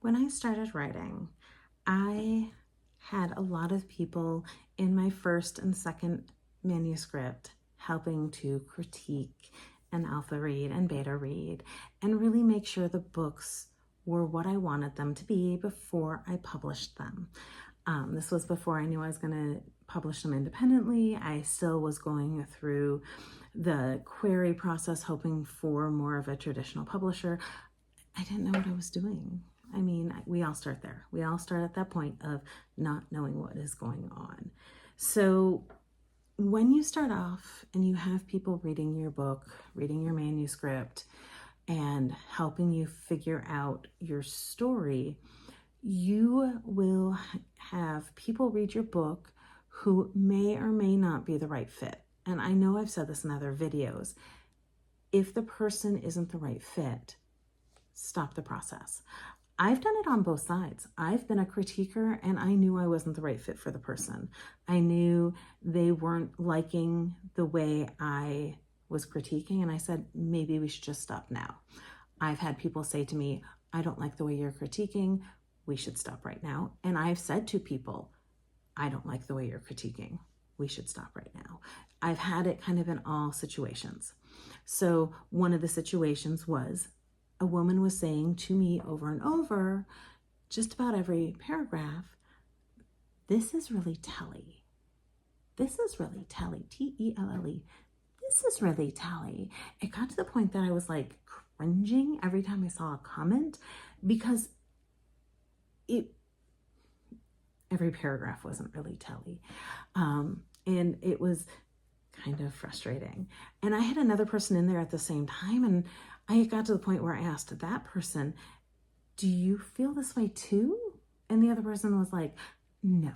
When I started writing, I had a lot of people in my first and second manuscript helping to critique and alpha read and beta read and really make sure the books were what I wanted them to be before I published them. This was before I knew I was going to publish them independently. I still was going through the query process, hoping for more of a traditional publisher. I didn't know what I was doing. I mean, we all start there. We all start at that point of not knowing what is going on. So when you start off and you have people reading your book, reading your manuscript, and helping you figure out your story, you will have people read your book who may or may not be the right fit. And I know I've said this in other videos. If the person isn't the right fit, stop the process. I've done it on both sides. I've been a critiquer and I knew I wasn't the right fit for the person. I knew they weren't liking the way I was critiquing, and I said, maybe we should just stop now. I've had people say to me, I don't like the way you're critiquing. We should stop right now. And I've said to people, I don't like the way you're critiquing. We should stop right now. I've had it kind of in all situations. So one of the situations was a woman was saying to me over and over, just about every paragraph, this is really telly. This is really telly, T-E-L-L-E. This is really telly. It got to the point that I was like cringing every time I saw a comment because every paragraph wasn't really telly. And it was kind of frustrating. And I had another person in there at the same time, and I got to the point where I asked that person, do you feel this way too? And the other person was like, no,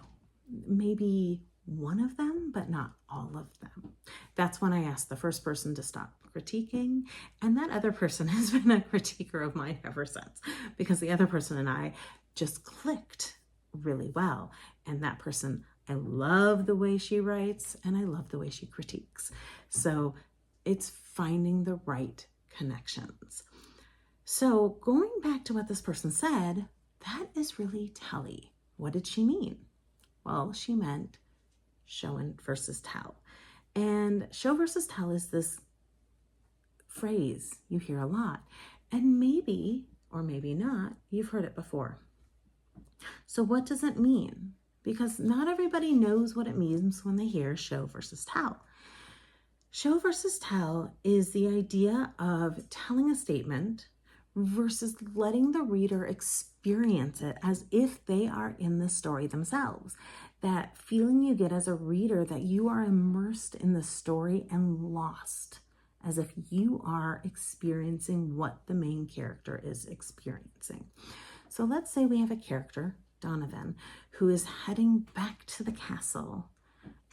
maybe one of them, but not all of them. That's when I asked the first person to stop critiquing. And that other person has been a critiquer of mine ever since, because the other person and I just clicked really well. And that person, I love the way she writes and I love the way she critiques. So it's finding the right connections. So going back to what this person said, that is really telly. What did she mean? Well, she meant show versus tell. And show versus tell is this phrase you hear a lot. And maybe, or maybe not, you've heard it before. So what does it mean? Because not everybody knows what it means when they hear show versus tell. Show versus tell is the idea of telling a statement versus letting the reader experience it as if they are in the story themselves. That feeling you get as a reader that you are immersed in the story and lost, as if you are experiencing what the main character is experiencing. So let's say we have a character, Donovan, who is heading back to the castle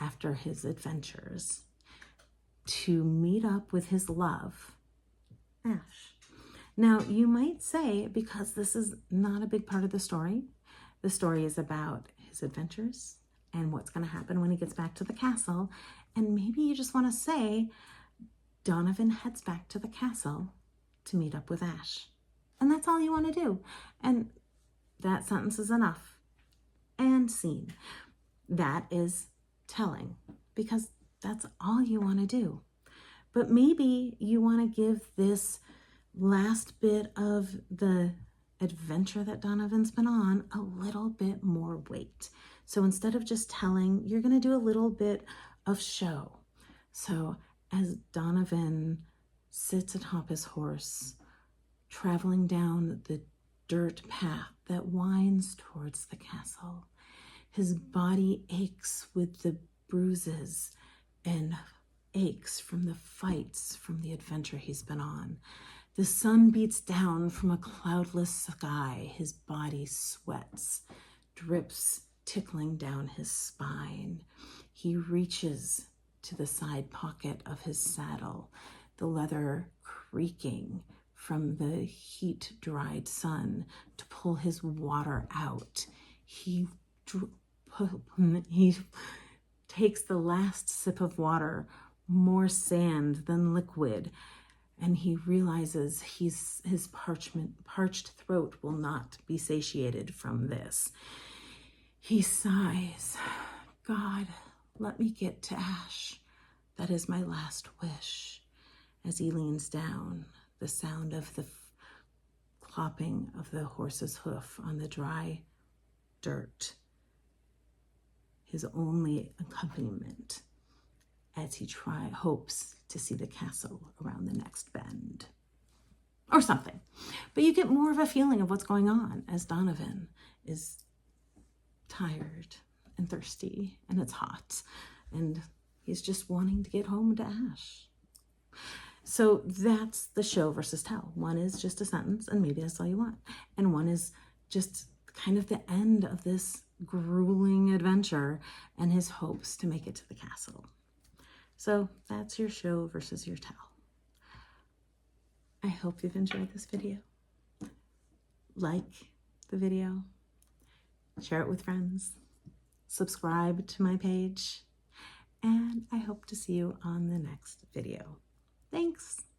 after his adventures to meet up with his love, Ash. Now, you might say, because this is not a big part of the story is about his adventures and what's going to happen when he gets back to the castle. And maybe you just want to say, Donovan heads back to the castle to meet up with Ash. And that's all you want to do. And that sentence is enough. And scene. That is telling, because that's all you want to do. But maybe you want to give this last bit of the adventure that Donovan's been on a little bit more weight. So instead of just telling, you're going to do a little bit of show. So as Donovan sits atop his horse, traveling down the dirt path that winds towards the castle, his body aches with the bruises and aches from the fights from the adventure he's been on. The sun beats down from a cloudless sky. His body sweats, drips tickling down his spine. He reaches to the side pocket of his saddle, the leather creaking from the heat-dried sun to pull his water out. He takes the last sip of water, more sand than liquid, and he realizes his parched throat will not be satiated from this. He sighs, God, let me get to Ash. That is my last wish. As he leans down, the sound of the clopping of the horse's hoof on the dry dirt, his only accompaniment as he hopes to see the castle around the next bend. Or something. But you get more of a feeling of what's going on as Donovan is tired and thirsty, and it's hot, and he's just wanting to get home to Ash. So that's the show versus tell. One is just a sentence, and maybe that's all you want. And one is just kind of the end of this grueling adventure and his hopes to make it to the castle. So that's your show versus your tell. I hope you've enjoyed this video. Like the video, share it with friends, subscribe to my page, and I hope to see you on the next video. Thanks.